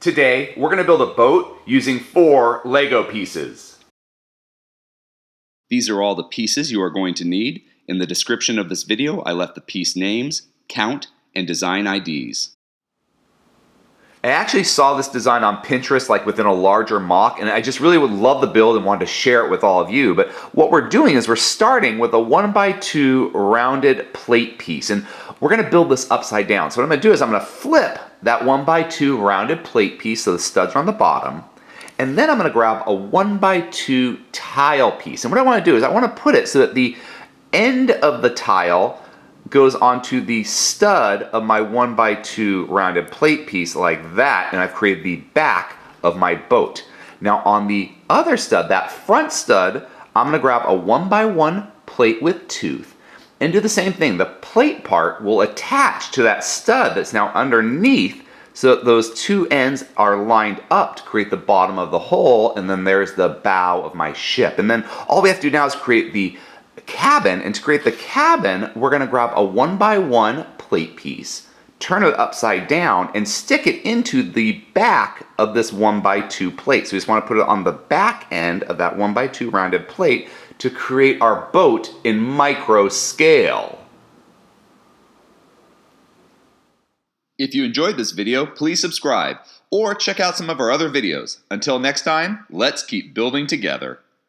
Today, we're going to build a boat using 4 Lego pieces. These are all the pieces you are going to need. In the description of this video, I left the piece names, count, and design IDs. I actually saw this design on Pinterest, like within a larger mock, and I just really would love the build and wanted to share it with all of you. But what we're doing is we're starting with a 1x2 rounded plate piece, and we're going to build this upside down. So what I'm going to do is I'm going to flip that 1x2 rounded plate piece so the studs are on the bottom, and then I'm going to grab a 1x2 tile piece. And what I want to do is I want to put it so that the end of the tile goes onto the stud of my 1x2 rounded plate piece like that, and I've created the back of my boat. Now on the other stud, that front stud, I'm going to grab a 1x1 plate with tooth and do the same thing. The plate part will attach to that stud that's now underneath so that those two ends are lined up to create the bottom of the hole, and then there's the bow of my ship. And then all we have to do now is create the cabin, and to create the cabin, we're going to grab a 1x1 plate piece, turn it upside down, and stick it into the back of this 1x2 plate. So we just want to put it on the back end of that 1x2 rounded plate to create our boat in micro scale. If you enjoyed this video, please subscribe or check out some of our other videos. Until next time, let's keep building together.